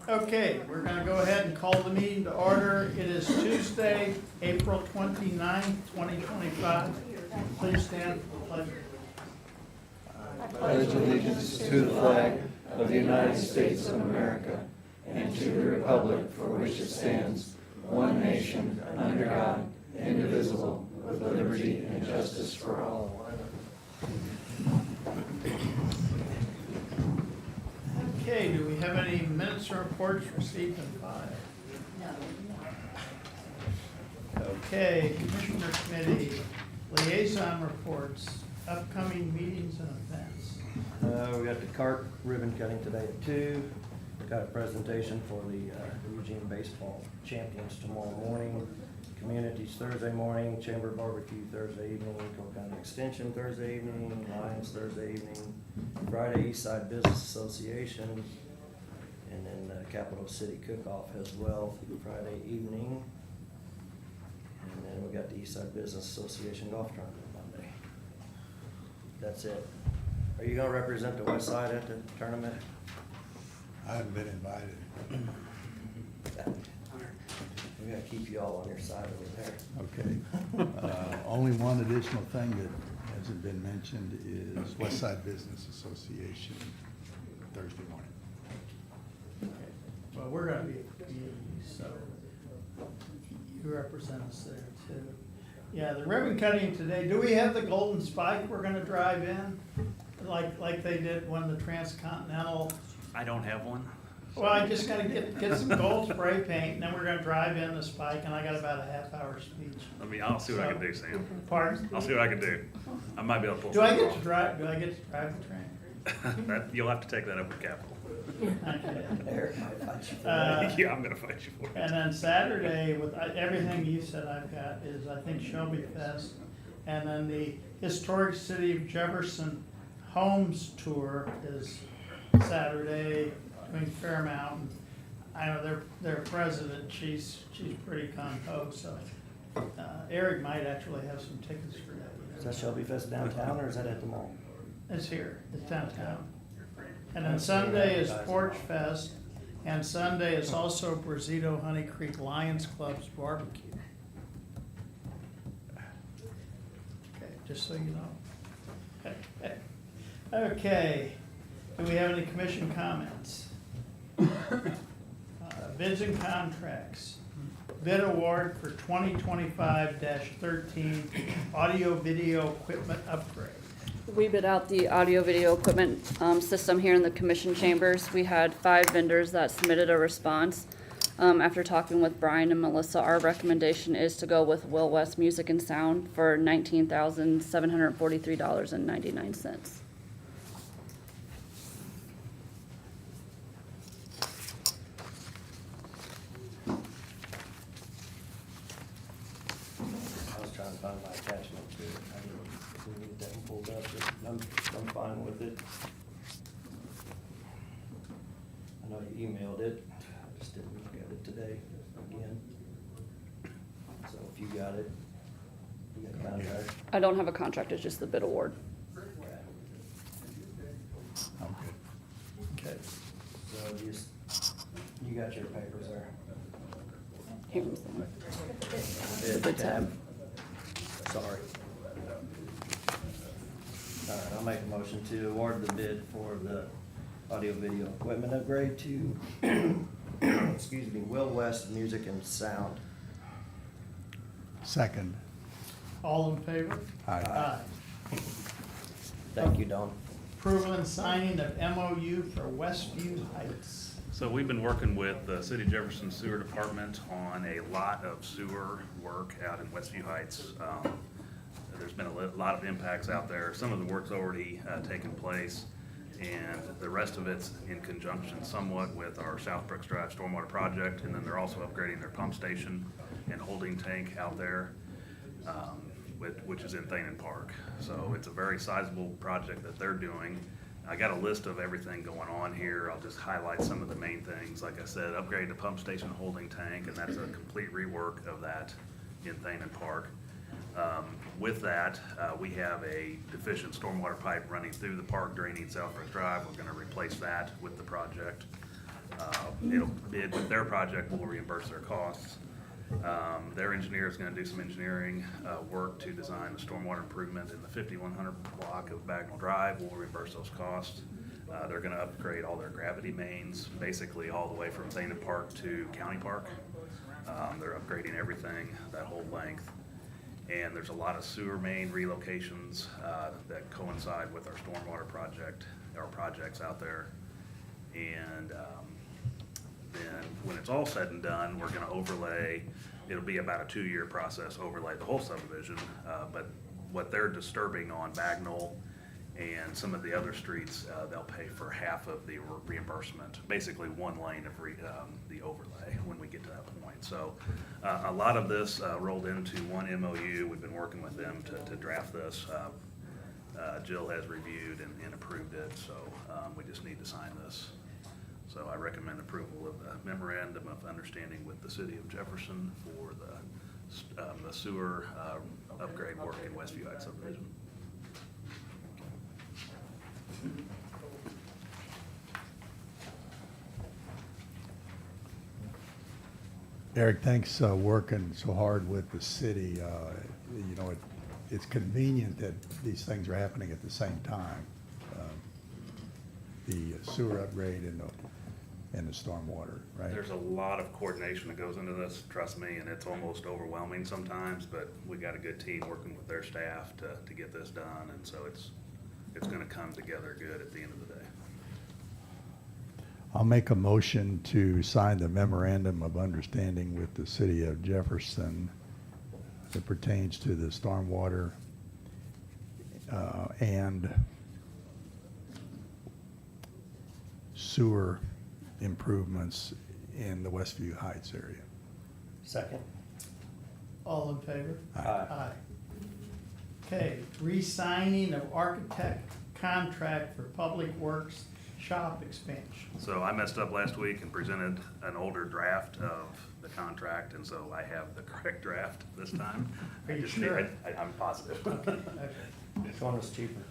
Okay, we're gonna go ahead and call the meeting to order. It is Tuesday, April 29th, 2025. Please stand for the pledge. Pledge allegiance to the flag of the United States of America and to the republic for which it stands, one nation, under God, indivisible, with liberty and justice for all. Okay, do we have any minutes or reports received and filed? Okay, Commissioner Committee, liaison reports, upcoming meetings and events. We got the cart ribbon cutting today at 2. We got a presentation for the Eugene Baseball Champions tomorrow morning. Communities Thursday morning, Chamber Barbecue Thursday evening, Cole County Extension Thursday evening, Lions Thursday evening, Friday Eastside Business Association, and then Capital City Cook-Off as well Friday evening. And then we got the Eastside Business Association Golf Tournament Monday. That's it. Are you gonna represent the west side at the tournament? I haven't been invited. We gotta keep you all on your side over there. Okay. Only one additional thing that hasn't been mentioned is West Side Business Association Thursday morning. Okay. Well, we're gonna be, so you represent us there too. Yeah, the ribbon cutting today, do we have the golden spike we're gonna drive in? Like they did when the Transcontinental, I don't have one. well, I just gotta get some gold spray paint, and then we're gonna drive in the spike, and I got about a half-hour speech. I'll see what I can do, Sam. Pardon? I'll see what I can do. I might be able to pull Do I something get to drive the train? off. You'll have to take that up with Capitol. Okay. Eric might fight you for that. Yeah, I'm gonna fight you for it. And then Saturday, with everything you said I've got, is I think Shelby Fest. And then the Historic City of Jefferson Homes Tour is Saturday doing Fairmount. I know their president, she's pretty gung-ho, so Eric might actually have some tickets for that. Is that Shelby Fest downtown or is that at the mall? It's here, it's downtown. And then Sunday is Porch Fest, and Sunday is also Brazito Honey Creek Lions Club's barbecue. Okay, just so you know. Okay, do we have any commission comments? Bids and contracts. Bid award for 2025-13 audio-video equipment upgrade. We bid out the audio-video equipment system here in the commission chambers. We had 5 vendors that submitted a response. After talking with Brian and Melissa, our recommendation is to go with Will West Music and Sound for $19,743.99. I was trying to find my attachment to it. I didn't get that one pulled up, but I'm fine with it. I know you emailed it. I just didn't look at it today again. So if you got it, you got the contract. I don't have a contract, it's just the bid award. Okay. Okay. So you got your papers there. Here's the one. Bid Bid tab. Sorry. All right, I'll make a motion to award the bid for the audio-video equipment upgrade to, excuse me, Will West Music and Sound. Second. All in favor? Aye. Thank you, Don. Approval and signing of MOU for Westview Heights. So we've been working with the City of Jefferson Sewer Department on a lot of sewer work out in Westview Heights. There's been a lot of impacts out there. Some of the work's already taken place, and the rest of it's in conjunction somewhat with our South Brooks Drive Stormwater Project, and then they're also upgrading their pump station and holding tank out there, which is in Thanen Park. So it's a very sizable project that they're doing. I got a list of everything going on here. I'll just highlight some of the main things. Like I said, upgrade the pump station holding tank, and that's a complete rework of that in Thanen Park. With that, we have a deficient stormwater pipe running through the park draining South Brooks Drive. We're gonna replace that with the project. It'll bid with their project, we'll reimburse their costs. Their engineer is gonna do some engineering work to design the stormwater improvement in the 5100 block of Bagnell Drive. We'll reimburse those costs. They're gonna upgrade all their gravity mains, basically all the way from Thana Park to County Park. They're upgrading everything, that whole length. And there's a lot of sewer main relocations that coincide with our stormwater project, our projects out there. And then when it's all said and done, we're gonna overlay, it'll be about a 2-year process, overlay the whole subdivision. But what they're disturbing on Bagnell and some of the other streets, they'll pay for half of the reimbursement, basically 1 lane of the overlay when we get to that point. So a lot of this rolled into one MOU. We've been working with them to draft this. Jill has reviewed and approved it, so we just need to sign this. So I recommend approval of the memorandum of understanding with the city of Jefferson for the sewer upgrade work in Westview Heights subdivision. Eric, thanks working so hard with the city. You know, it's convenient that these things are happening at the same time. The sewer upgrade and the stormwater, right? There's a lot of coordination that goes into this, trust me, and it's almost overwhelming sometimes, but we got a good team working with their staff to get this done, and so it's gonna come together good at the end of the day. I'll make a motion to sign the memorandum of understanding with the city of Jefferson that pertains to the stormwater and sewer improvements in the Westview Heights area. Second. All in favor? Aye. Okay, re-signing of architect contract for Public Works shop expansion. So I messed up last week and presented an older draft of the contract, and so I have the correct draft this time. Are I you just need- sure? I'm positive. Okay. Which one was cheaper?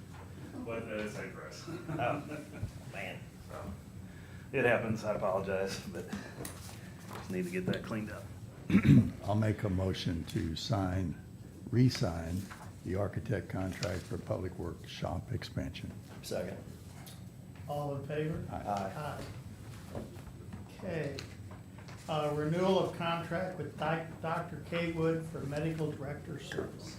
But same price. Oh, man. So, it happens, I apologize, but just need to get that cleaned up. I'll make a motion to re-sign the architect contract for Public Works shop expansion. Second. All in favor? Aye. Okay. Renewal of contract with Dr. K. Wood for medical director services.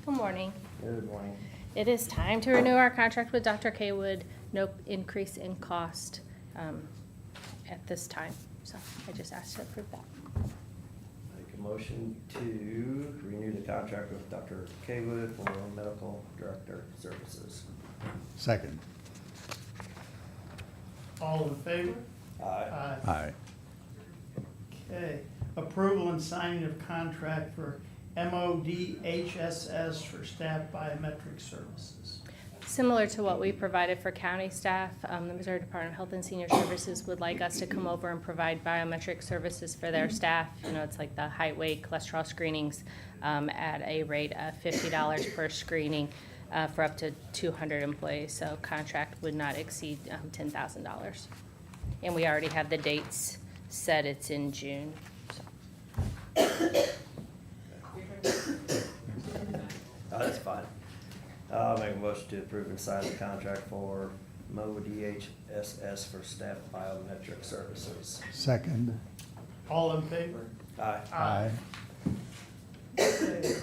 Good morning. Good morning. It is time to renew our contract with Dr. K. Wood. No increase in cost at this time. So I just asked to approve that. Make a motion to renew the contract with Dr. Kaywood for medical director services. Second. All in favor? Aye. Aye. Okay. Approval and signing of contract for MODHSS for staff biometric services. Similar to what we provided for county staff, the Missouri Department of Health and Senior Services would like us to come over and provide biometric services for their staff. You know, it's like the height, weight, cholesterol screenings at a rate of $50 per screening for up to 200 employees. So contract would not exceed $10,000. And we already have the dates set. It's in June. So. Oh, that's fine. I'll make a motion to approve and sign the contract for MODHSS for staff biometric services. Second. All in favor? Aye. Aye. Okay.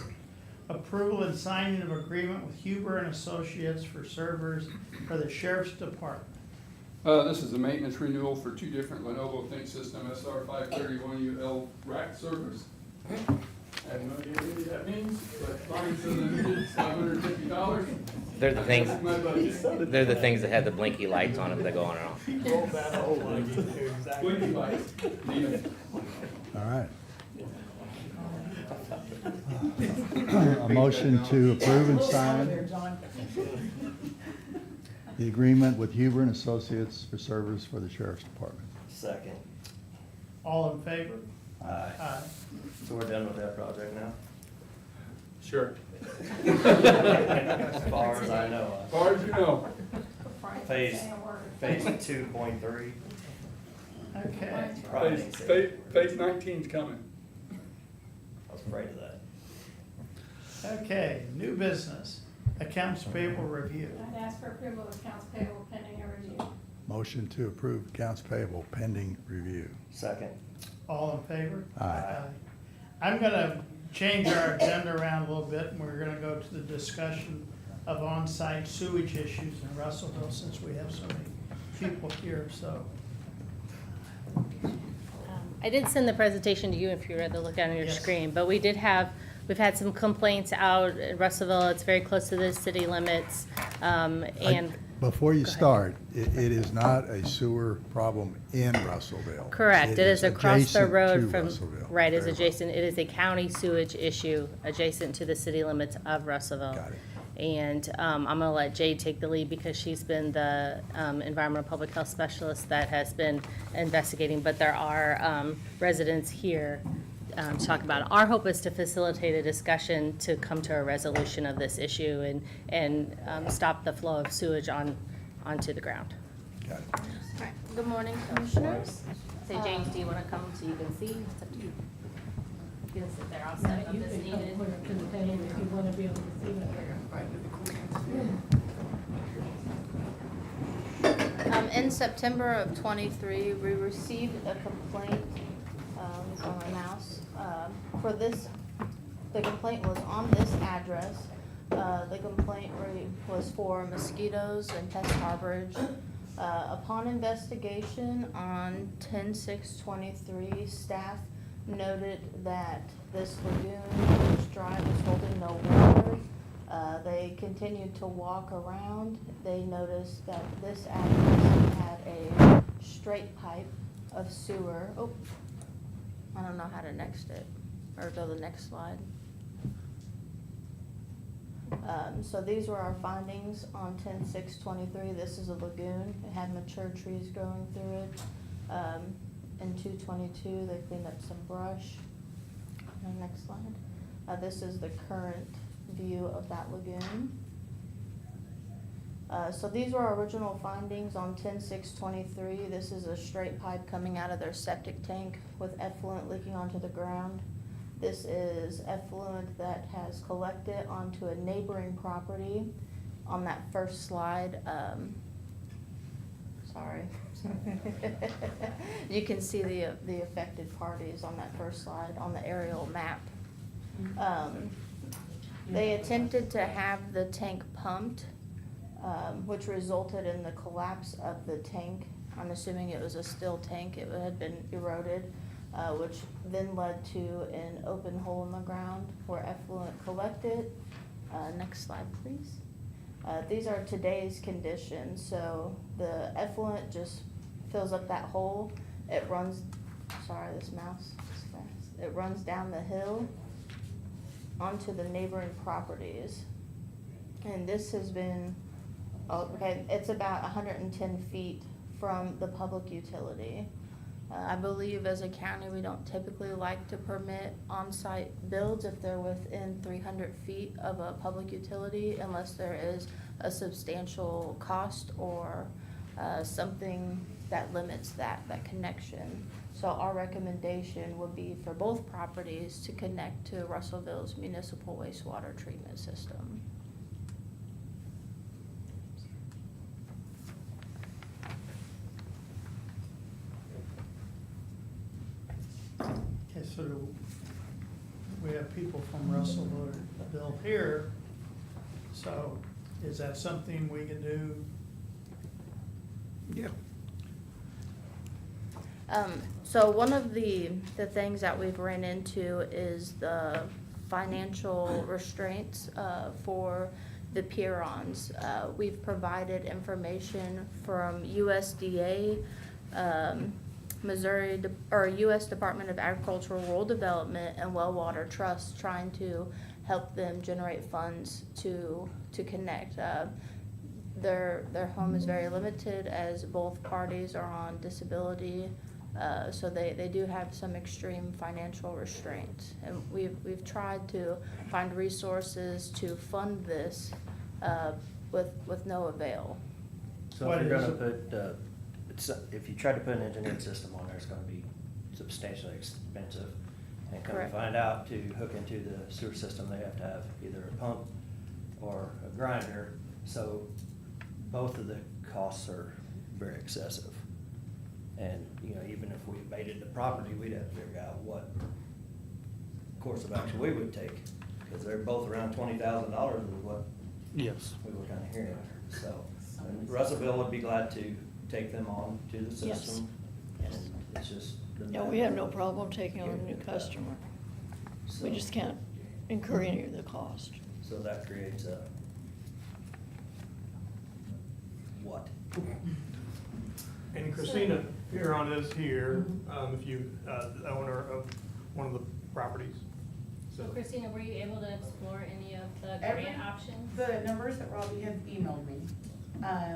Approval and signing of agreement with Huber and Associates for servers for the Sheriff's Department. This is a maintenance renewal for 2 different Lenovo ThinkSystem SR531UL rack servers. I have no idea what that means, but Bonnie says I needed $550. They're the things. That's my budget. They're the things that have the blinky lights on them that go on and off. Blinky lights. Need 'em. All right. A motion to approve and sign the agreement with Huber and Associates for service for the Sheriff's Department. Second. All in favor? Aye. Aye. So we're done with that project now? Sure. As far as I know. As far as you know. Phase 2.3. Okay, Phase 19's coming. I was afraid of that. okay, new business, accounts payable review. I'd ask for approval of accounts payable pending a review. Motion to approve accounts payable pending review. Second. All in favor? Aye. I'm gonna change our agenda around a little bit, and we're gonna go to the discussion of on-site sewage issues in Russellville, since we have so many people here, so. I did send the presentation to you if you were to look at it on your Yes. screen, but we've had some complaints out in Russellville. It's very close to the city limits. And Before you Go ahead. start, it is not a sewer problem in Russellville. correct, it is across the adjacent road to from, Russellville. right, it's Very well. adjacent. It is a county sewage issue adjacent to the city limits of Russellville. Got it. And I'm gonna let Jade take the lead because she's been the environmental public health specialist that has been investigating. But there are residents here to talk about it. Our hope is to facilitate a discussion to come to a resolution of this issue and stop the flow of sewage onto the ground. Got it. All right. Good morning, commissioners. Say, James, do you want to come so you can see? It's up to you. You can sit there. I'll set up as needed. To the table if you want to be able to see it. In September of '23, we received a complaint on my mouse. For this, the complaint was on this address. The complaint was for mosquitoes and pest harborage. Upon investigation on 10/6/23, staff noted that this lagoon, which dry, was holding no water. They continued to walk around. They noticed that this address had a straight pipe of sewer. Oh, I don't know how to next it, or go to the next slide. So these were our findings on 10/6/23. This is a lagoon. It had mature trees growing through it. In 2/22, they cleaned up some brush. Next slide. This is the current view of that lagoon. So these were our original findings on 10/6/23. This is a straight pipe coming out of their septic tank with effluent leaking onto the ground. This is effluent that has collected onto a neighboring property on that first slide. Sorry. You can see the affected parties on that first slide on the aerial map. They attempted to have the tank pumped, which resulted in the collapse of the tank. I'm assuming it was a steel tank. It had been eroded, which then led to an open hole in the ground where effluent collected. Next slide, please. These are today's conditions. So the effluent just fills up that hole. It runs, sorry, this mouse is fast. It runs down the hill onto the neighboring properties. And this has been, okay, it's about 110 feet from the public utility. I believe as a county, we don't typically like to permit on-site builds if they're within 300 feet of a public utility unless there is a substantial cost or something that limits that connection. So our recommendation would be for both properties to connect to Russellville's municipal wastewater treatment system. Okay, so we have people from Russellville here, so is that something we can do? Yeah. So one of the things that we've ran into is the financial restraints for the Pierons. We've provided information from USDA, Missouri, or U.S. Department of Agricultural Rural Development and Well Water Trust, trying to help them generate funds to connect. Their home is very limited as both parties are on disability, so they do have some extreme financial restraints. And we've tried to find resources to fund this with no avail. So What if you're is gonna it? put, if you try to put an engineered system on there, it's gonna be substantially expensive. And come to Correct. find out, to hook into the sewer system, they have to have either a pump or a grinder. So both of the costs are very excessive. And, you know, even if we abated the property, we'd have to figure out what course of action we would take, because they're both around $20,000 is what Yes. we were kinda hearing. So, and Russellville would be glad to take them on to the Yes. system. And it's just. the Yeah, we have no problem taking on a new customer. We So- just can't incur any of the cost. So that creates a what? And Christina Piron is here, if you, the owner of one of the properties. So Christina, were you able to explore any of the Every- grant options? The numbers that Robbie had emailed me,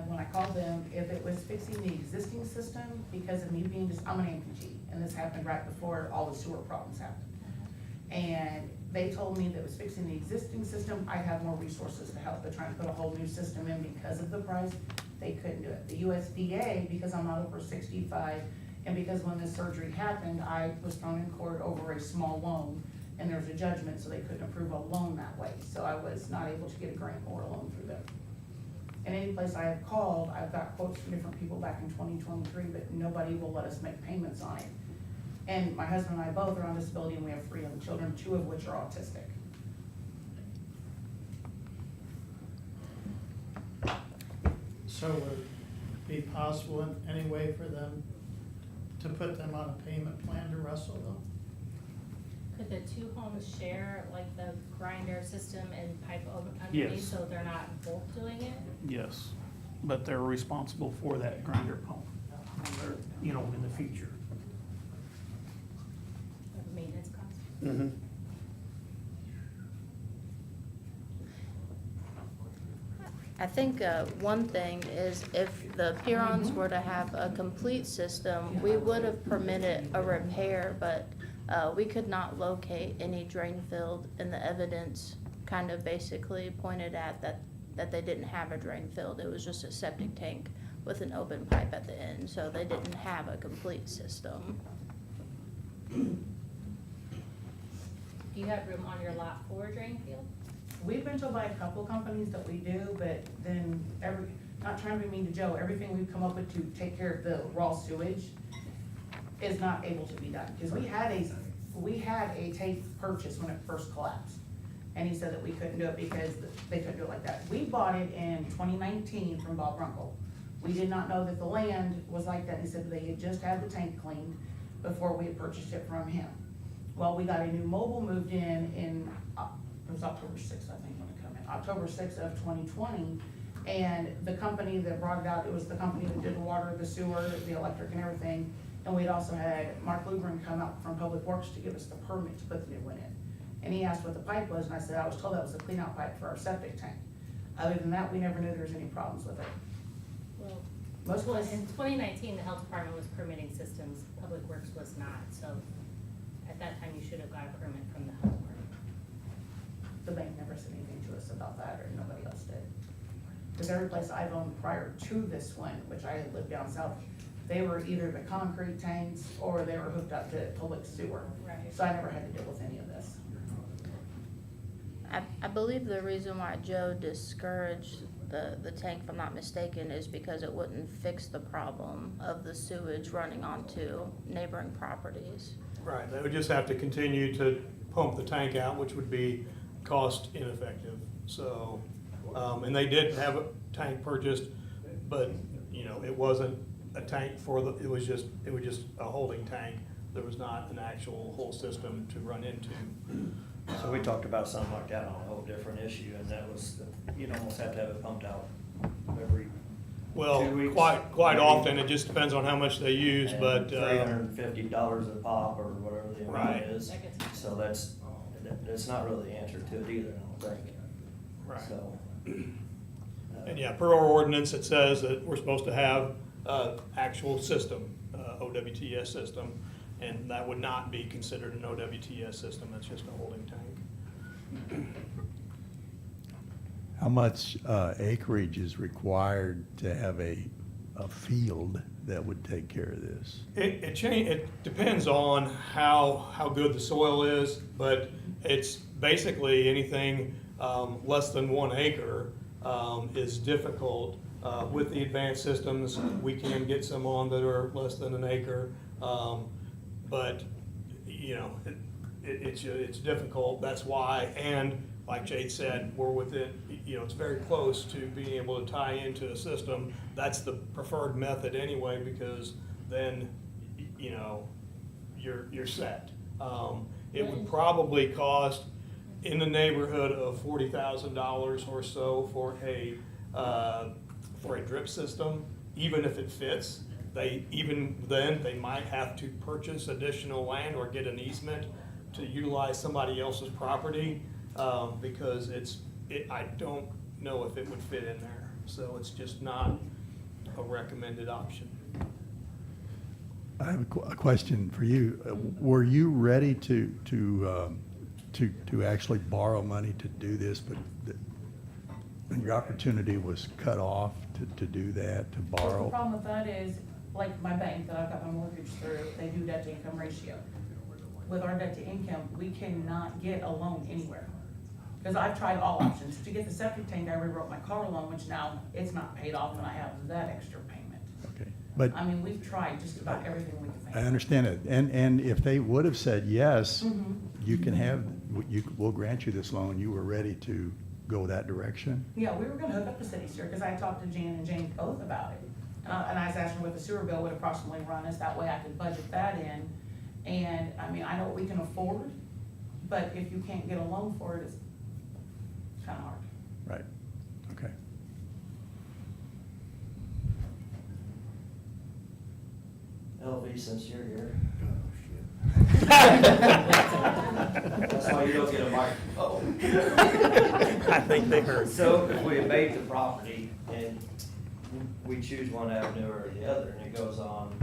when I called them, if it was fixing the existing system, because of me being just, I'm an amputee, and this happened right before all the sewer problems happened. And they told me that it was fixing the existing system, I'd have more resources to help, but trying to put a whole new system in because of the price, they couldn't do it. The USDA, because I'm not over 65, and because when this surgery happened, I was thrown in court over a small loan, and there's a judgment, so they couldn't approve a loan that way, so I was not able to get a grant or a loan through them. And any place I have called, I've got quotes from different people back in 2023, but nobody will let us make payments on it. And my husband and I both are on disability, and we have 3 young children, 2 of which are autistic. So would it be possible in any way for them to put them on a payment plan to Russellville? Could the two homes share like the grinder system and pipe underneath, Yes. so they're not both doing it? Yes, but they're responsible for that grinder pump, you know, in the future. Maintenance costs? Mm-hmm. I think one thing is if the Pirons were to have a complete system, we would have permitted a repair, but we could not locate any drain field, and the evidence kind of basically pointed at that they didn't have a drain field. It was just a septic tank with an open pipe at the end, so they didn't have a complete system. Do you have room on your lot for a drain field? We've been told by a couple companies that we do, but then not trying to be mean to Joe, everything we've come up with to take care of the raw sewage is not able to be done. Because we had a tank purchase when it first collapsed. And he said that we couldn't do it because they couldn't do it like that. We bought it in 2019 from Bob Runkle. We did not know that the land was like that. He said they had just had the tank cleaned before we had purchased it from him. Well, we got a new mobile moved in, it was October 6th, I think, when it came in, October 6th of 2020. And the company that brought it out, it was the company that did the water, the sewer, the electric and everything. And we'd also had Mark Lugren come out from Public Works to give us the permit to put the new one in. And he asked what the pipe was, and I said, I was told that was a clean out pipe for our septic tank. Other than that, we never knew there was any problems with it. Well, Most well, places, in 2019, the health department was permitting systems, Public Works was not, so at that time, you should have got a permit from the health department. the bank never said anything to us about that, or nobody else did. Because every place I've owned prior to this one, which I had lived down south, they were either the concrete tanks or they were hooked up to public sewer. Right. So I never had to deal with any of this. I believe the reason why Joe discouraged the tank, if I'm not mistaken, is because it wouldn't fix the problem of the sewage running onto neighboring properties. Right, they would just have to continue to pump the tank out, which would be cost ineffective. So, and they did have a tank purchased, but, you know, it wasn't a tank for the, it was just a holding tank. There was not an actual whole system to run into. So we talked about something like that on a whole different issue, and that was, you'd almost have to have it pumped out every Well, 2 weeks. quite often, it just depends on how much they use, but, $350 a pop or whatever the amount Right. is. That gets- So that's not really the answer to it either, I don't think. right. So. And yeah, per our ordinance, it says that we're supposed to have actual system, OWTS system, and that would not be considered an OWTS system, that's just a holding tank. How much acreage is required to have a a field that would take care of this? It depends on how good the soil is, but it's basically anything less than 1 acre is difficult. With the advanced systems, we can get some on that are less than 1 acre, but, you know, it's difficult, that's why, and like Jade said, we're within, you know, it's very close to being able to tie into a system. That's the preferred method anyway, because then, you know, you're set. It would probably cost in the neighborhood of $40,000 or so for a drip system, even if it fits. They might have to purchase additional land or get an easement to utilize somebody else's property, because I don't know if it would fit in there. So it's just not a recommended option. I have a question for you. Were you ready to actually borrow money to do this, but your opportunity was cut off to do that, to The borrow? problem with that is, like my bank that I've got my mortgage through, they do debt to income ratio. With our debt to income, we cannot get a loan anywhere. Because I've tried all options. To get the septic tank, I rewrote my car loan, which now it's not paid off and I have that extra payment. Okay, but I mean, we've tried just about everything we can I think. understand it. And if they would have said, yes, Mhm. you can have, we'll grant you this loan, you were ready to go that direction? Yeah, we were gonna hook up the city sewer, because I talked to Jan and Jane both about it. And I was asking what the sewer bill would approximately run us, that way I could budget that in. And, I mean, I know what we can afford, but if you can't get a loan for it, it's kinda hard. Right, okay. LV, since you're here. That's why you don't get a microphone. I think they heard. So if we abate the property and we choose one avenue or the other, and it goes on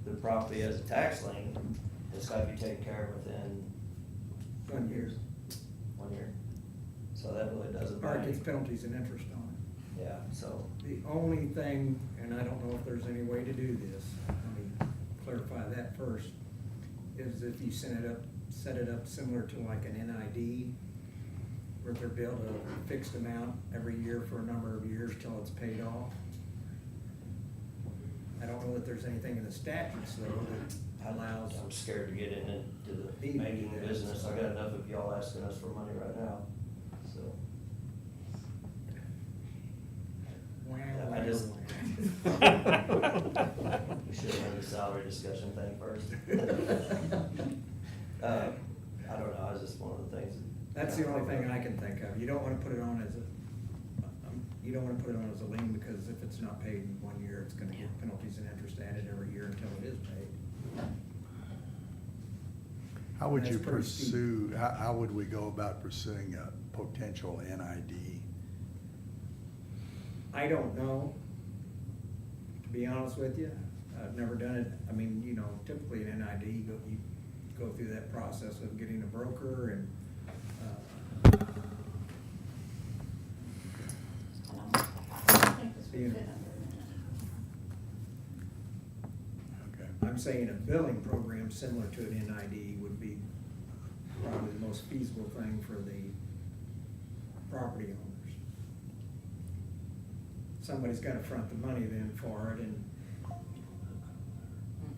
the property as a tax lien, it's gotta be taken care of within 1 year. 1 year. So that really doesn't Or it bind. gets penalties and interest on Yeah, so, it. The only thing, and I don't know if there's any way to do this, let me clarify that first, is if you set it up similar to like an NID, where they're billed a fixed amount every year for a number of years till it's paid off. I don't know that there's anything in the statutes though that allows. I'm scared to get into the banking business. I got enough of y'all asking us for money right now, so. Wow, I just- wow. We should have had the salary discussion thing first. I don't know, it's just one of the things. That's the only thing I can think of. You don't wanna put it on as you don't wanna put it on as a lien, because if it's not paid in 1 year, it's gonna get penalties and interest added every year until it is paid. How would That's you pretty steep. pursue, how would we go about pursuing a potential NID? I don't know, to be honest with you. I've never done it. I mean, you know, typically an NID, you go through that process of getting a broker and, being- Okay. I'm saying a billing program similar to an NID would be probably the most feasible thing for the property owners. Somebody's gotta front the money then for it and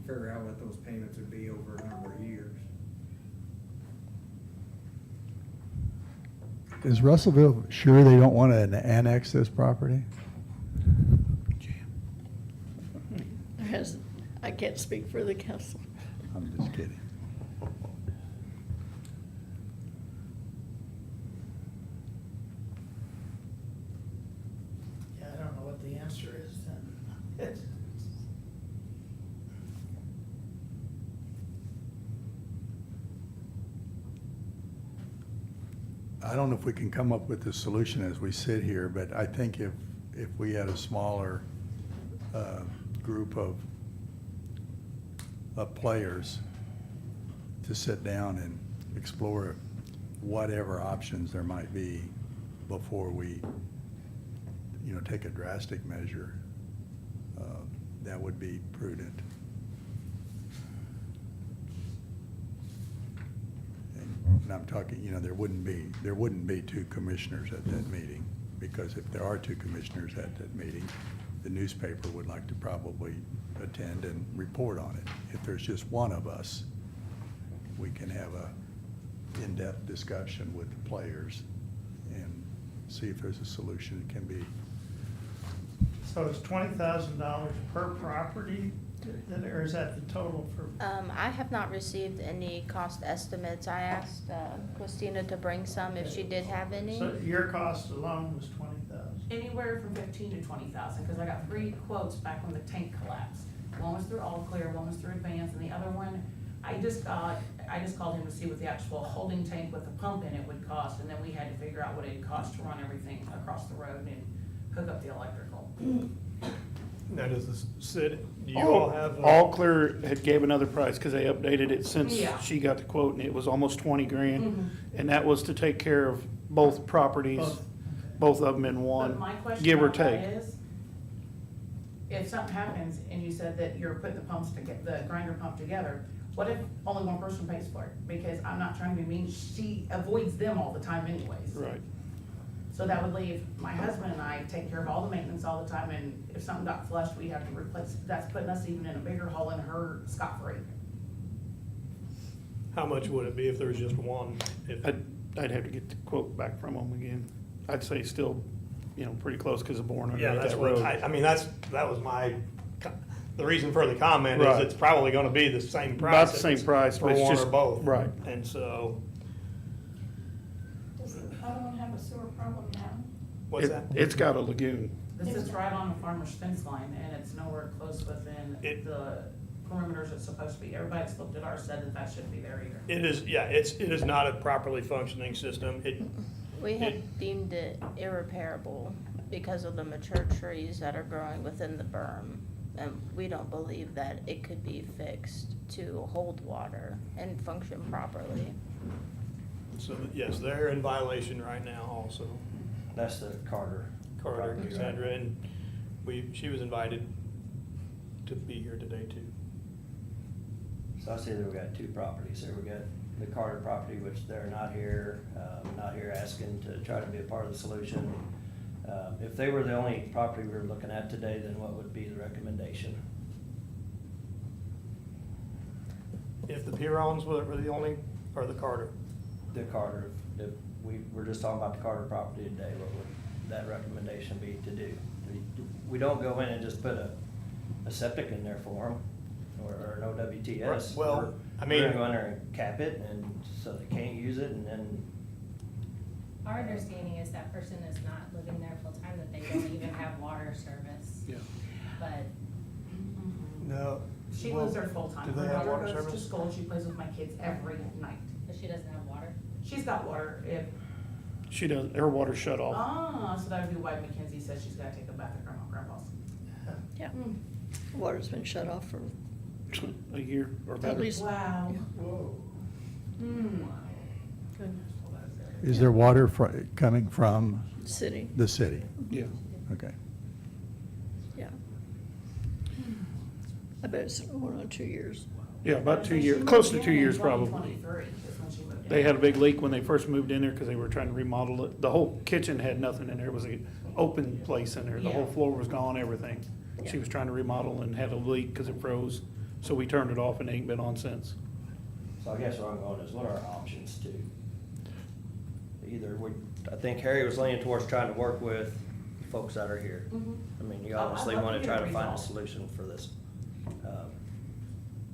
figure out what those payments would be over a number of years. Is Russellville sure they don't want to annex this property? I can't speak for the council. I'm just kidding. Yeah, I don't know what the answer is then. I don't know if we can come up with a solution as we sit here, but I think if we had a smaller group of players to sit down and explore whatever options there might be before we, take a drastic measure, that would be prudent. And I'm talking, there wouldn't be two commissioners at that meeting, because if there are two commissioners at that meeting, the newspaper would like to probably attend and report on it. If there's just one of us, we can have a in-depth discussion with the players and see if there's a solution that can be. So it's $20,000 per property, or is that the total for? I have not received any cost estimates. I asked Christina to bring some if she did have any. So your cost alone was 20,000? Anywhere from 15 to 20,000, because I got 3 quotes back when the tank collapsed. One was through All Clear, one was through Advance, and the other one, I just called him to see what the actual holding tank with the pump in it would cost, and then we had to figure out what it'd cost to run everything across the road and hook up the electrical. Now, does the city, do you all have? All Clear had gave another price because they updated it since Yeah. she got the quote, and it was almost 20 grand. Mhm. And that was to take care of both properties, Both. both of them in But one, my question give or about that take. is, if something happens and you said that you're putting the pumps to get the grinder pump together, what if only one person pays for it? Because I'm not trying to be mean, she avoids them all the time anyways. Right. So that would leave my husband and I take care of all the maintenance all the time, and if something got flushed, we have to replace, that's putting us even in a bigger hole in her scot-free. How much would it be if there was just one? If- I'd have to get the quote back from them again. I'd say still, pretty close because of boring Yeah, under that's that what, road. that was the reason for the comment is Right. it's probably gonna be the same price. About the if same it's price, For but it's one or just- both. right. And so, Does the other one have a sewer problem now? what's that? It's got a lagoon. This is right on a farmer's fence line, and it's nowhere close within the perimeters it's supposed to be. Everybody that's looked at ours said that that shouldn't be there either. It is, yeah, it is not a properly functioning system. We had deemed it irreparable because of the mature trees that are growing within the berm. And we don't believe that it could be fixed to hold water and function properly. So, yes, they're in violation right now also. That's the Carter. Carter, property, right? Cassandra, and she was invited to be here today too. So I see that we got two properties here. We got the Carter property, which they're not here asking to try to be a part of the solution. If they were the only property we were looking at today, then what would be the recommendation? If the Pirons were the only, or the Carter? The Carter, if we were just talking about the Carter property today, what would that recommendation be to do? We don't go in and just put a septic in there for them, or an OWTS. Well, I We're mean. gonna go in there and cap it, and so they can't use it, and then Our understanding is that person is not living there full time, that they don't even have water service. Yeah. But No. She Well, lives there full-time. do they Her have daughter water goes to service? school, she plays with my kids every night. but she doesn't have water. She's got water, She does, her water's shut off. so that would be why Mackenzie says she's gotta take a bath at Grandma and Grandpa's. Yeah. Water's been shut off for A year or at better. least. Wow. Whoa. Goodness. Is there water coming from City, the city? Yeah. Okay. yeah. I bet it's going on 2 years. Yeah, about 2 She years, moved close to in 2 in years probably. 2023 is when she moved in. They had a big leak when they first moved in there because they were trying to remodel it. The whole kitchen had nothing in there. It was an open place in there. The whole Yeah. floor was gone, everything. She was trying to remodel and had a leak because it froze. So we turned it off and it ain't been on since. so I guess where I'm going is, what are our options to? Either I think Harry was leaning towards trying to work with the folks that are here. Mhm. I mean, you Oh, I'd obviously love to wanna get try it to find a resolved. solution for this.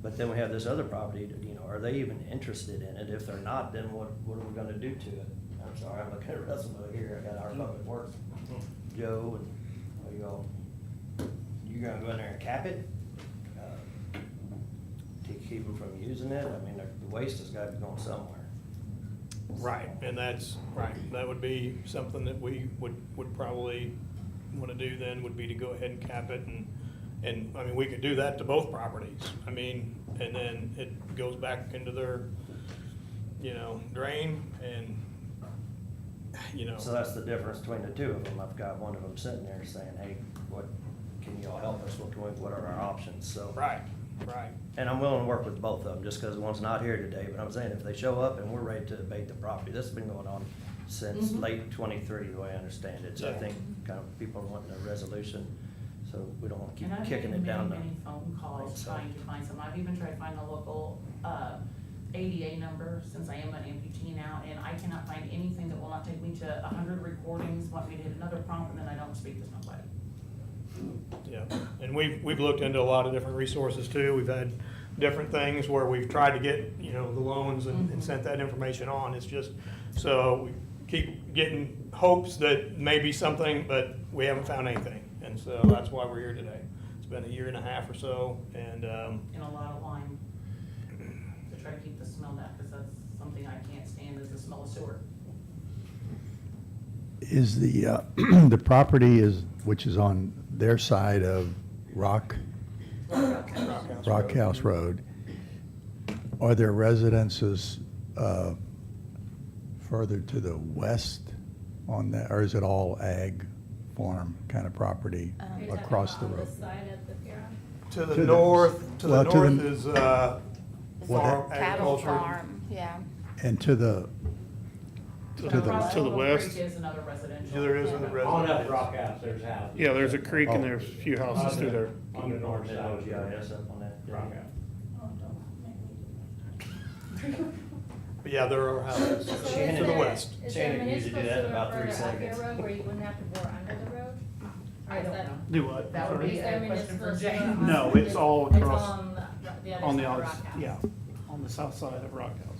But then we have this other property, are they even interested in it? If they're not, then what are we gonna do to it? I'm sorry, I'm looking at Russell here, I got our public works, Joe, and you gonna go in there and cap it? To keep them from using it? I mean, the waste has gotta be going somewhere. Right, and that's, right, that would be something that we would probably wanna do then, would be to go ahead and cap it, and, I mean, we could do that to both properties. I mean, and then it goes back into their, drain, and, So that's the difference between the two of them. I've got one of them sitting there saying, hey, what can you all y'all help us with what are our options, so. Right, right. And I'm willing to work with both of them, just because one's not here today, but I'm saying if they show up and we're ready to abate the property, this has been going on since late '23, the way I understand it. So I Yeah. think kind of people are wanting a resolution, so we don't want to keep And I've kicking made it down. many, many phone calls So- trying to find some. I've even tried to find the local, ADA number, since I am an amputee now, and I cannot find anything that will not take me to 100 recordings, want me to hit another prompt, and then I don't speak to somebody. Yeah, and we've looked into a lot of different resources too. We've had different things where we've tried to get, you know, the loans and sent that information on. It's just, so we keep getting hopes that maybe something, but we haven't found anything. And so that's why we're here today. It's been a year and a half or so, and, And a lot of lime to try to keep the smell down, because that's something I can't stand, is the smell of sewer. Is the, the property which is on their side of Rock House Road, are there residences further to the west on that, or is it all ag farm kind of property across the road? to the To the- north, well, to the- is, Well, farm that- Cattle agriculture. farm, yeah. And to the, Across to the Little west. Creek is another residential. There is in the On residential. up Rock House, there's houses. Yeah, there's a creek and Oh. there's a few houses through there. On the north side. of the road. GIS up on that. Rock House. But yeah, there are houses to the west. Shannon used to do that in about 3 seconds. Where you wouldn't have to bore under the road? I don't know. Do what? That would be a question for James. No, it's all across, on the other on side the of other, Rock House. yeah, on the south side of Rock House.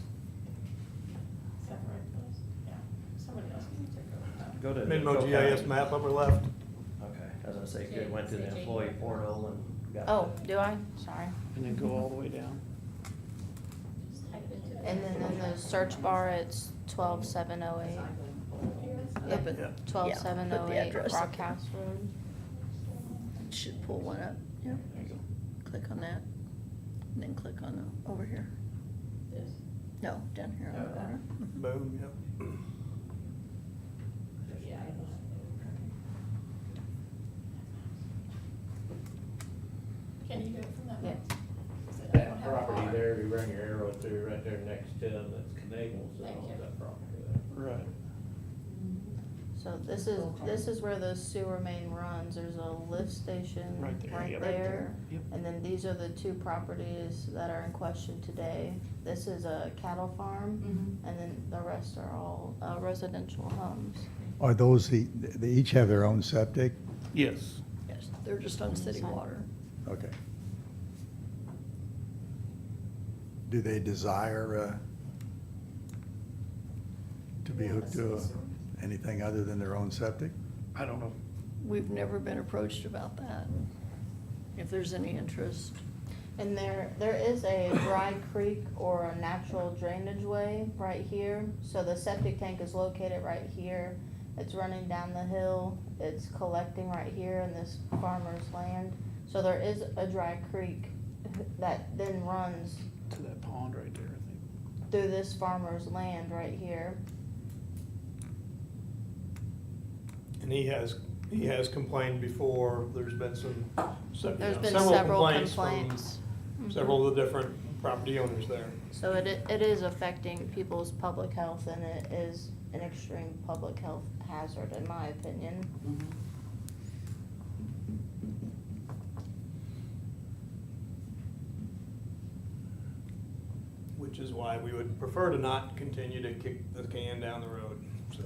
Go to. Minmo go GIS county. map upper left. Okay, as I say, good, went to the employee portal and got. Oh, do I? Sorry. And then go all the way down. And then in the search bar, it's 12708. Yep, Yeah. 12708 address Rock up there. House Road. Should pull one up, yeah, there you go. Click on that, and then click on the, over here. No, down here on the corner. Boom, yep. Can you do it from that? Yeah. That property there, you bring your arrow through, right there next to them, that's Knagels, that owns that property there. Right. So this is where the sewer main runs. There's a lift station Right there, right yep. there. Yep. And then these are the two properties that are in question today. This is a cattle farm, and then the rest are all residential homes. are those, they each have their own septic? Yes. Yes, they're just on city water. Okay. Do they desire to be hooked to anything other than their own septic? I don't know. We've never been approached about that. If there's any interest. And there is a dry creek or a natural drainage way right here. So the septic tank is located right here. It's running down the hill. It's collecting right here in this farmer's land. So there is a dry creek that then runs To that pond right there, I think. through this farmer's land right here. And he has complained before. There's been There's been several complaints from complaints. several of the different property owners there. So it is affecting people's public health, and it is an extreme public health hazard, in my opinion. Which is why we would prefer to not continue to kick the can down the road, so.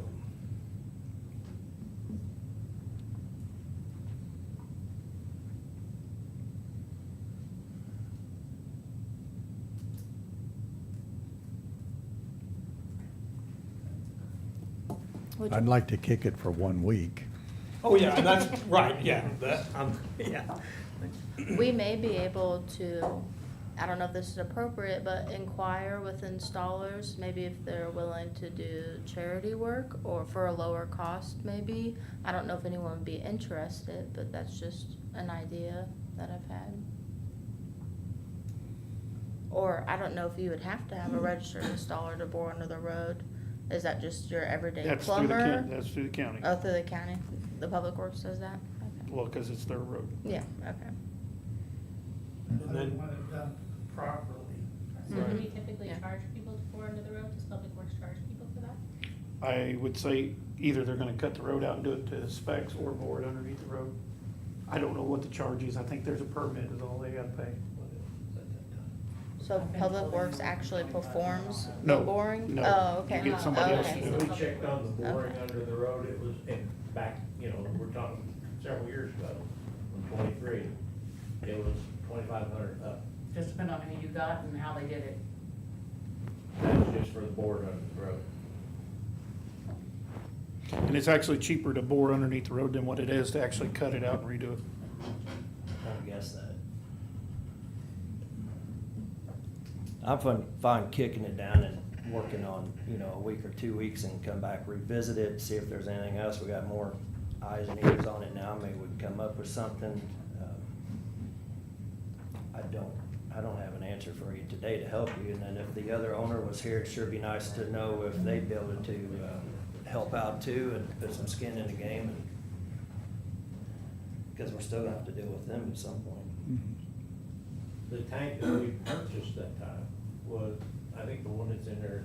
I'd like to kick it for 1 week. Oh, yeah, and that's, right, yeah, yeah. We may be able to, I don't know if this is appropriate, but inquire with installers, maybe if they're willing to do charity work or for a lower cost, maybe. I don't know if anyone would be interested, but that's just an idea that I've had. Or I don't know if you would have to have a registered installer to bore under the road. Is that just your everyday That's through the plumber? That's through the county. Oh, through the county? The Public Works does that? Okay. well, because it's their road. Yeah, okay. And then- Want it done properly. So do we Right. typically Yeah. charge people to pour under the road? Does Public Works charge people for that? I would say either they're gonna cut the road out and do it to specs or bore it underneath the road. I don't know what the charge is. I think there's a permit is all they gotta pay. So Public Works actually performs the No, boring? no. Oh, okay. You get somebody Oh, else to okay. do it. We checked on the boring Okay. under the road, it was, in back, we're talking several years ago, in 23, it was 2,500 up. Just depending on who you got and how they did it. That's just for the board under the road. And it's actually cheaper to bore underneath the road than what it is to actually cut it out and redo it. I would guess that. I'm fine kicking it down and working on, a week or 2 weeks and come back, revisit it, see if there's anything else. We got more eyes and ears on it now. Maybe we can come up with something. I don't have an answer for you today to help you. And then if the other owner was here, it'd sure be nice to know if they'd be able to help out too and put some skin in the game. And because we're still gonna have to deal with them at some point. The tank that we purchased that time was, I think the one that's in there,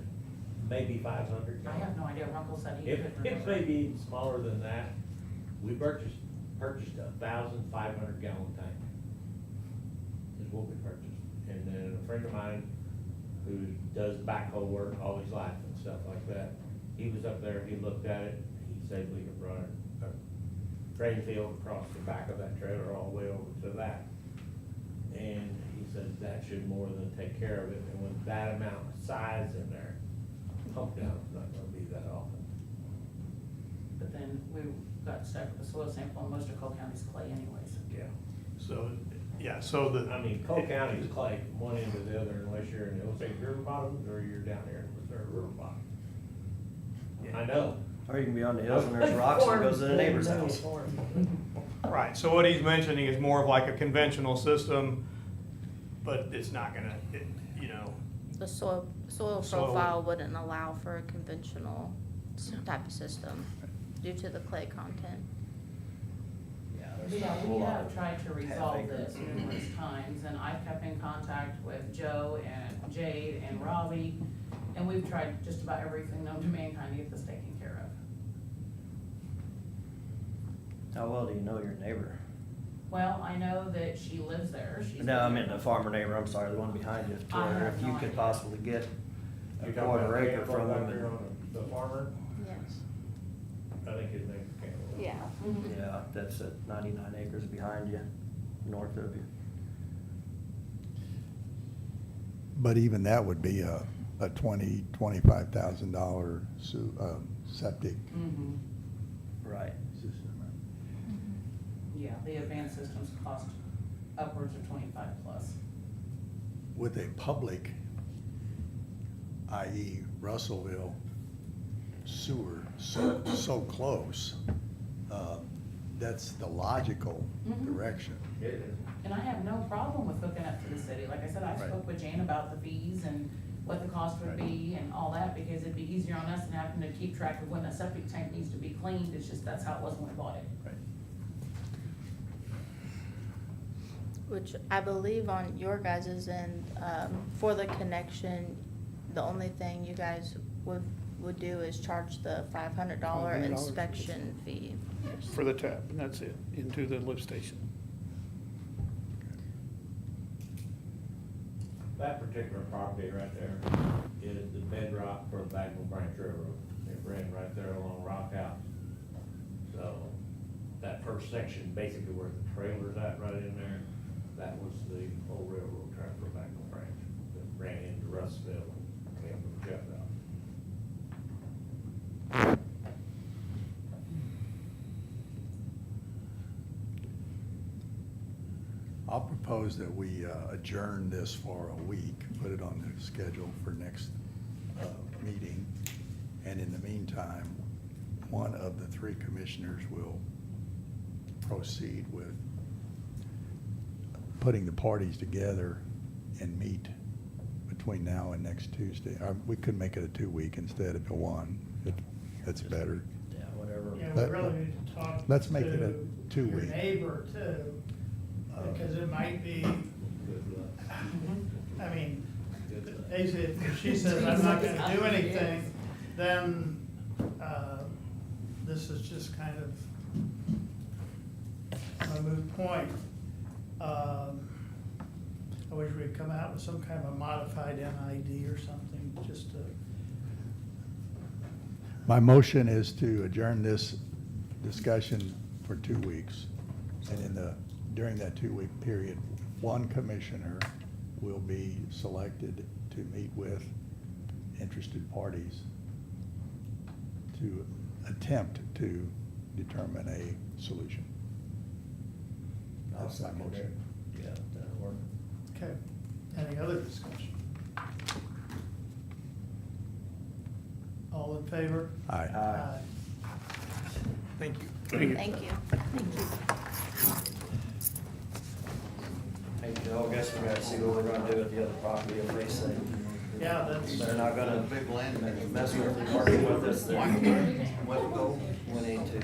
maybe 500 I gallons. have no idea. Runkle said he It, couldn't it remember. may be even smaller than that. We purchased 1,500 gallon tank. Is what we purchased. And then a friend of mine who does backhoe work, always laughing and stuff like that. He was up there, he looked at it, he said we could run a drain field across the back of that trailer all the way over to that. And he said that should more than take care of it. And with that amount of size in there, pump down is not gonna be that often. But then we got stuck with a soil sample and most of Cole County's clay anyways. Yeah. So, yeah, so the. I mean, Cole County's clay from one end to the other unless you're in the Osage River bottoms or you're down here in the Missouri River bottom. I know. Or you can be on the hills and there's rocks and goes to the neighbor's house. Right, so what he's mentioning is more of like a conventional system, but it's not gonna, The soil Soil- profile wouldn't allow for a conventional type of system due to the clay content. Yeah, we have tried to resolve this numerous times, and I've kept in contact with Joe and Jade and Robbie, and we've tried just about everything known to mankind to get this taken care of. How well do you know your neighbor? Well, I know that she lives there. She's No, I been meant there the farmer neighbor, I'm sorry, the one behind you. To I where have if you no could idea. possibly get a You're talking quarter about acre Campbell from back them. there and- on the farmer? Yes. I think his name's Campbell. Yeah. Yeah, that's at 99 acres behind you, north of you. But even that would be a $25,000 septic Mm-hmm. Right. system. Yeah, the advanced systems cost upwards of 25 plus. With a public, i.e. Russellville sewer so close, that's the logical Mhm. direction. It is. And I have no problem with hooking up to the city. Like I said, I Right. spoke with Jan about the fees and what the cost would Right. be and all that, because it'd be easier on us than having to keep track of when the septic tank needs to be cleaned. It's just, that's how it was when we bought it. Right. Which I believe on your guys' end, for the connection, the only thing you guys would do is charge the $500 $500. inspection fee. For the tap, and that's it, into the lift station. That particular property right there is the bedrock for the Bagnell Branch Railroad. It ran right there along Rock House. So that first section, basically where the trailer's at right in there, that was the old railroad track for Bagnell Branch that ran into Russellville and came from Jeff out. I'll propose that we adjourn this for a week, put it on the schedule for next meeting. And in the meantime, one of the three commissioners will proceed with putting the parties together and meet between now and next Tuesday. We could make it a 2-week instead of a 1. That's better. Yeah, whatever. Yeah, we really need to talk Let's make it to 2 your week. neighbor too, because it might be, I mean, basically, if she says, I'm not gonna do anything, then, this is just kind of a moot point. I wish we'd come out with some kind of a modified NID or something, just to, My motion is to adjourn this discussion for 2 weeks. And during that 2-week period, one commissioner will be selected to meet with interested parties to attempt to determine a solution. That's my motion. Yeah, that'll work. okay. Any other discussion? All in favor? Aye. Aye. Thank you. Thank you. Hey, Joe, I guess we gotta see what we're gonna do with the other property if they say Yeah, that's. they're not gonna mess with the parking with us. We need to.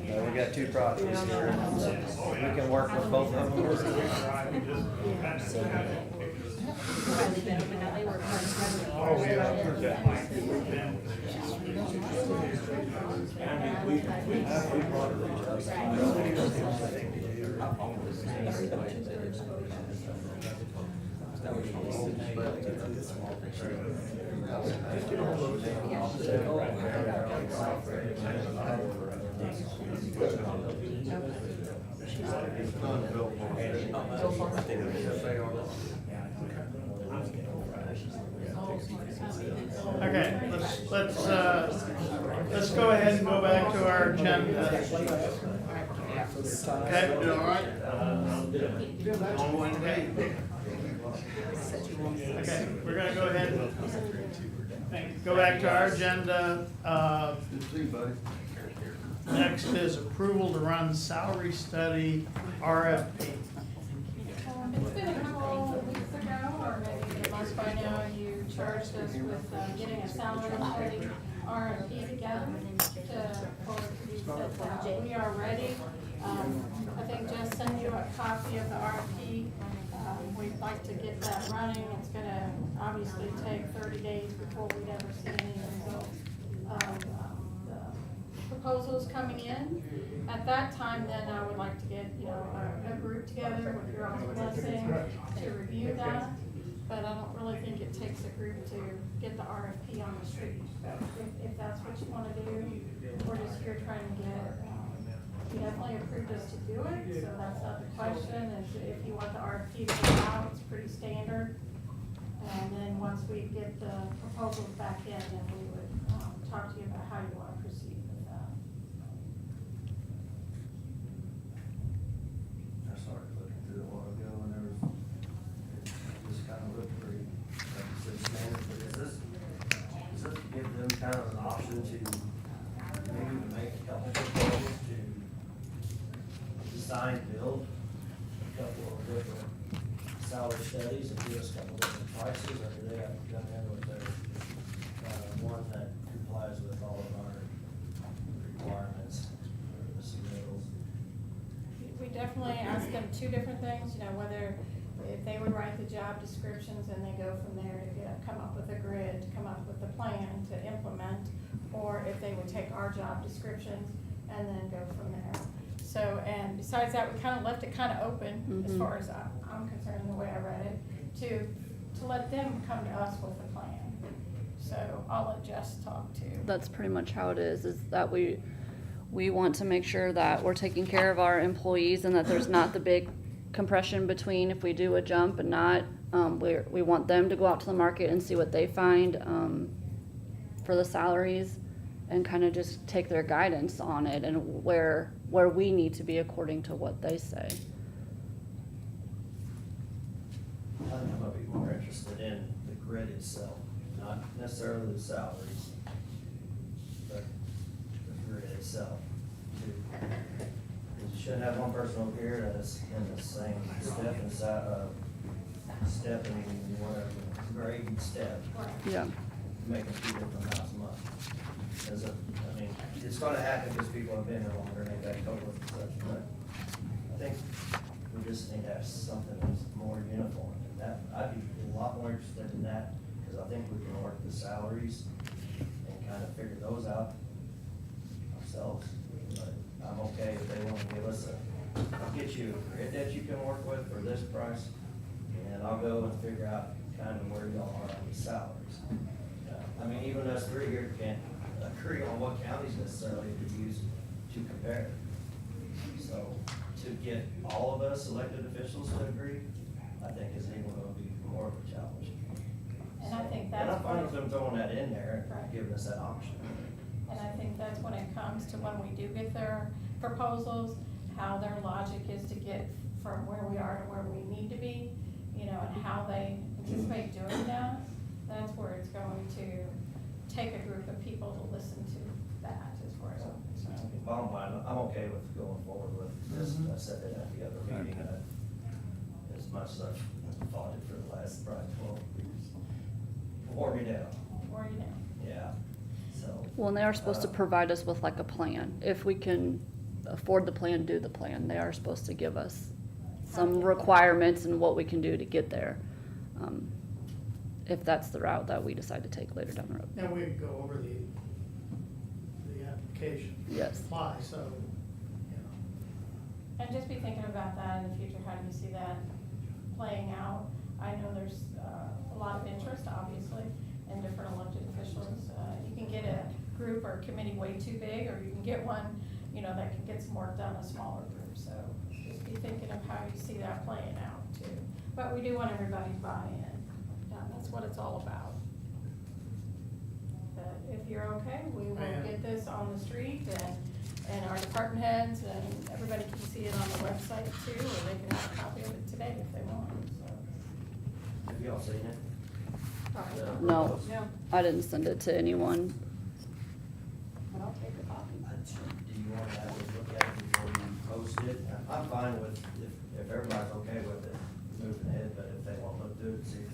We got 2 properties here, so we can work with both of them. Okay, let's go ahead and go back to our agenda. Okay? Okay, we're gonna go ahead and go back to our agenda. Next is approval to run salary study RFP. It's been a couple weeks ago, or maybe a month by now, you charged us with getting a salary study RFP together we are ready. I think Jess sent you a copy of the RFP. We'd like to get that running. It's gonna obviously take 30 days before we'd ever see any results of the proposals coming in. At that time, then I would like to get, a group together with your all's blessing to review that. But I don't really think it takes a group to get the RFP on the street. If that's what you wanna do, we're just here trying to get, you definitely approved us to do it, so that's not the question. If you want the RFP to go out, it's pretty standard. And then once we get the proposals back in, then we would, talk to you about how you wanna proceed with that. I started looking through it a while ago, and there was, it just kind of looked pretty, like you said, standard, but is this to give them kind of an option to maybe to make a couple proposals to design, build a couple of different salary studies and give us a couple different prices, or do they have to come in with their, one that complies with all of our requirements or the submittals? We definitely ask them two different things, whether if they would write the job descriptions and they go from there to come up with a grid, to come up with a plan to implement, or if they would take our job descriptions and then go from there. So, and besides that, we kind of left it kind of open, as far as I'm concerned, the way I read it, to let them come to us with a plan. So I'll let Jess talk too. That's pretty much how it is that we want to make sure that we're taking care of our employees and that there's not the big compression between if we do a jump and not. We want them to go out to the market and see what they find for the salaries and kind of just take their guidance on it and where we need to be according to what they say. I think I'm gonna be more interested in the grid itself, not necessarily the salaries. But if itself. too. 'Cause you shouldn't have one person over here that's in the same step and whatever, grade and step, Yeah. making two different amounts of money. I mean, it's gonna happen because people have been here longer and they've got COVID and such, but I think we just need to have something that's more uniform. And that, I'd be a lot more interested in that, because I think we can work the salaries and kind of figure those out ourselves. But I'm okay if they want to give us I'll get you a grid that you can work with for this price, and I'll go and figure out kind of where y'all are on the salaries. I mean, even us three here can't agree on what counties necessarily to use to compare. So to get all of us elected officials to agree, I think is even going to be more of a challenge. And I think And I'm that's fine when, with them throwing that in there, Right. giving us that option. and I think that's when it comes to when we do get their proposals, how their logic is to get from where we are to where we need to be, you know, and how they anticipate doing that. That's where it's going to take a group of people to listen to that, as far as I'm concerned. Bottom line, I'm okay with going forward with this. I said that at the other meeting, as much as I've fought it for the last probably 12 years. Wore me down, Or, you know, yeah, so. Well, and they are supposed to provide us with like a plan. If we can afford the plan, do the plan. They are supposed to give us some requirements and what we can do to get there. If that's the route that we decide to take later down the road. And we can go over the application. Yes. Apply, so, you know. and just be thinking about that in the future, how do you see that playing out? I know there's a lot of interest, obviously, in different elected officials. You can get a group or committee way too big, or you can get one, you know, that can get some work done, a smaller group. So just be thinking of how you see that playing out too. But we do want everybody's buy-in. That's what it's all about. But if you're okay, we will get this on the street and our department heads, and everybody can see it on the website too, or they can have a copy of it today if they want, so. Have y'all seen it? No, No, I didn't send it to anyone. but I'll take a copy. Do you want to have a look at it before you post it? I'm fine with, if everybody's okay with it, moving ahead, but if they want to look through it, see if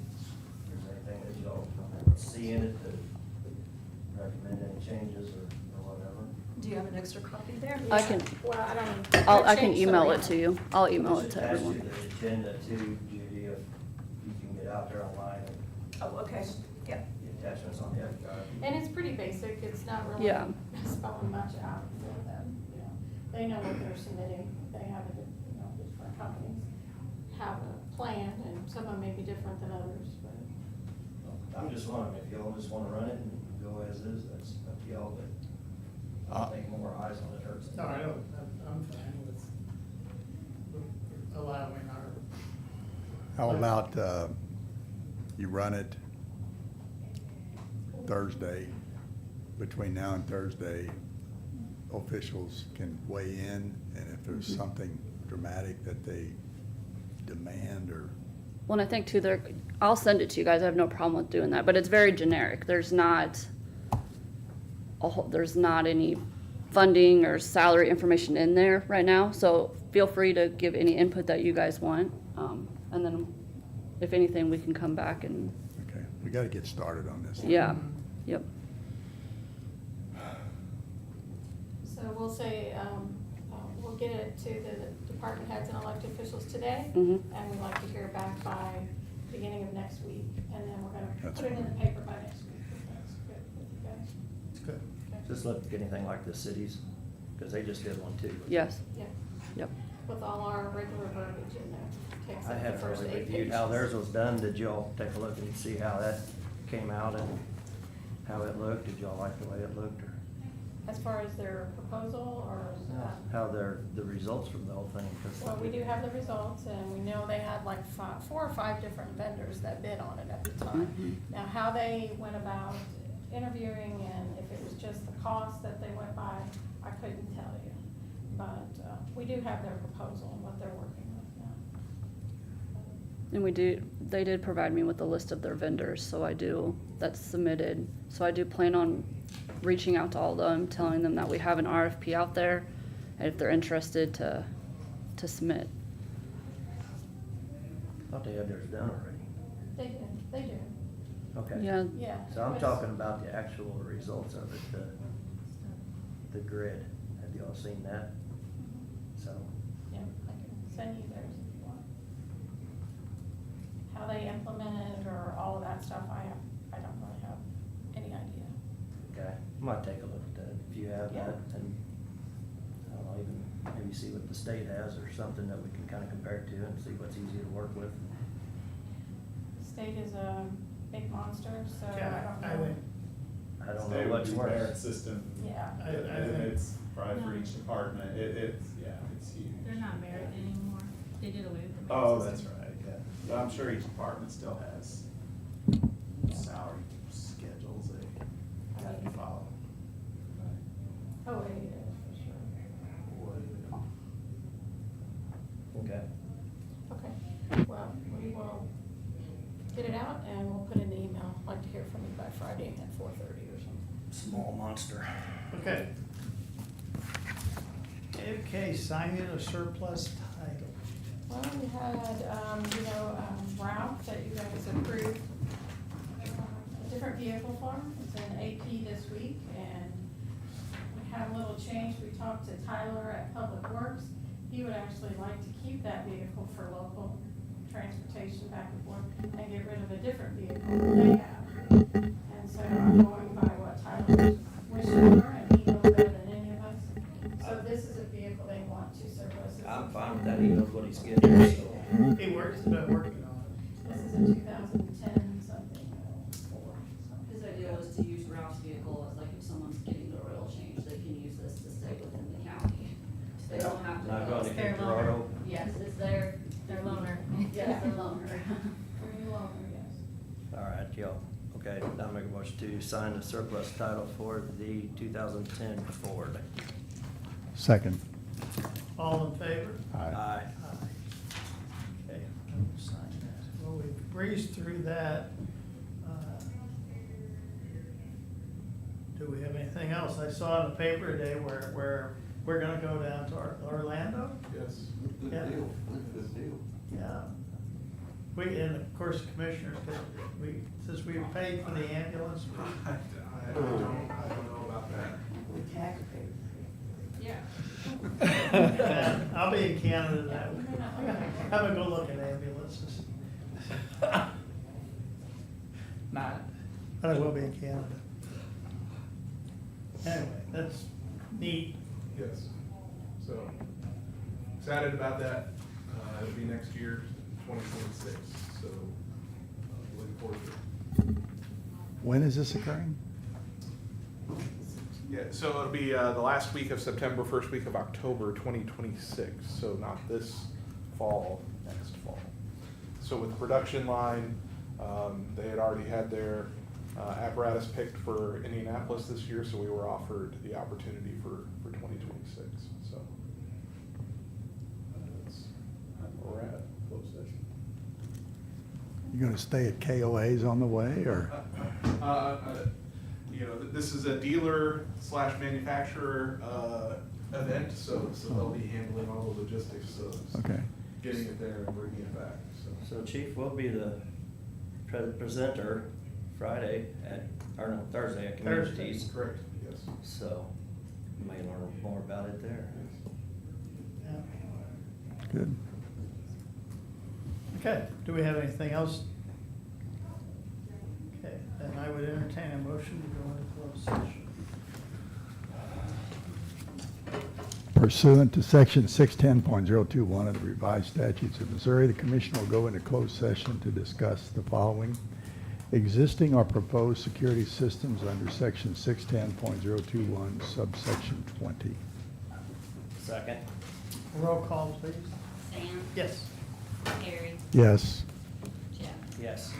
there's anything that y'all see in it that recommend any changes or whatever. Do you have an extra copy there? I can, Well, I don't. I can changed some email it of to you. I'll email it Just to attach everyone. the agenda too, Judy, if you can get out there online and Oh, okay, yeah. the attachments on the other copy. And it's pretty basic, it's not really Yeah. spelling much out for them, you know. They know what they're submitting, they have it, you know, different companies have a plan, and some of them may be different than others, but. I'm just wondering, if y'all just want to run it and go as is, that's up to y'all, but I think more eyes on it hurts. No, I don't, I'm fine with allowing our. How about, you run it Thursday, between now and Thursday, officials can weigh in, and if there's something dramatic that they demand or, Well, and I think too, I'll send it to you guys. I have no problem with doing that, but it's very generic. There's not there's not any funding or salary information in there right now. So feel free to give any input that you guys want. And then if anything, we can come back and, okay, we gotta get started on this. yeah, yep. So we'll say, we'll get it to the department heads and elected officials today, Mhm. and we'd like to hear back by beginning of next week, and then we're gonna That's put it in the fine. paper by next week, if that's good with you guys. It's good. Just look at anything like the cities, because they just did one too. Yes, Yeah, yep. with all our regular verbiage in there. Takes I up had the first really 8 reviewed how pages. theirs was done. Did y'all take a look and see how that came out and how it looked? Did y'all like the way it looked, or As far as their proposal, or? how the results from the whole thing? 'Cause Well, we do have the results, and we know they had like 4 or 5 different vendors that bid on it at the time. Mhm. Now, how they went about interviewing and if it was just the cost that they went by, I couldn't tell you. But we do have their proposal and what they're working with now. And they did provide me with a list of their vendors, so that's submitted. So I do plan on reaching out to all of them, telling them that we have an RFP out there, and if they're interested to submit. Thought they had theirs done already. They do. Okay. Yeah, Yeah. So I'm talking about the actual results of it, the grid. Have y'all seen that? So, Yeah, I can send you theirs if you want. How they implement it or all of that stuff, I don't really have any idea. okay, I might take a look at that if you have that, and I don't know, even maybe see what the state has or something that we can kind of compare it to and see what's easy to work with. State is a big monster, so I Yeah, don't I know. would, I don't They know would what's do worse. merit system. Yeah. I And think, it's probably for each department, it's, yeah, it's huge. They're not merit anymore. They did away with the merit Oh, system. that's right, yeah. But I'm sure each department still has salary schedules they have to follow. Oh, it is, for sure. Okay. Okay, well, we will get it out and we'll put it in the email. I'd like to hear from you by Friday at 4:30 or something. Small monster. okay. Okay, signing a surplus title. Well, we had, Ralph that you guys approved, a different vehicle for him. It's an AP this week, and we had a little change. We talked to Tyler at Public Works. He would actually like to keep that vehicle for local transportation back and forth and get rid of a different vehicle that they have. And so I'm going by what Tyler's wishes are, and he knows better than any of us. So this is a vehicle they want to surplus. I'm fine with that, he knows what he's getting, so. He been working on it. This is a 2010 something, Ford. his idea was to use Ralph's vehicle as like if someone's getting their oil change, they can use this to stay within the county. They don't have to. Not go- going to Fair get Gerardo. Yes, it's their. Their loaner. Yes, their loaner. For your loaner, yes. All right, y'all. Okay, now make a motion to sign the surplus title for the 2010 Ford. Second. All in favor? Aye. Aye. Okay, I will sign that. Well, we've breezed through that. Do we have anything else? I saw in the paper today where we're gonna go down to Orlando. Yes. Yeah. Good deal. Yeah. And of course, commissioners, since we paid for the ambulance. I don't know about that. The taxpayer. Yeah. I'll be in Canada that week. Have a go look at ambulances. Not, but I will be in Canada. Anyway, that's neat. Yes, so excited about that. It'll be next year, 2026, so looking forward to it. When is this occurring? Yeah, so it'll be the last week of September, first week of October 2026, so not this fall, next fall. So with the production line, they had already had their apparatus picked for Indianapolis this year, so we were offered the opportunity for 2026, so. That's where we're at, closed session. You gonna stay at KOA's on the way, or? This is a dealer / manufacturer event, so they'll be handling all the logistics, so Okay. getting it there and bringing it back, so. So Chief will be the presenter Friday Thursday at Communities. Correct, yes. So you may learn more about it there. Good. Okay, do we have anything else? Okay, then I would entertain a motion to go into closed session. Pursuant to section 610.021 of the revised statutes of Missouri, the commission will go into closed session to discuss the following: existing or proposed security systems under section 610.021 subsection 20. Second. Roll call, please. Sam? Yes. Gary? Yes. Jeff? Yes.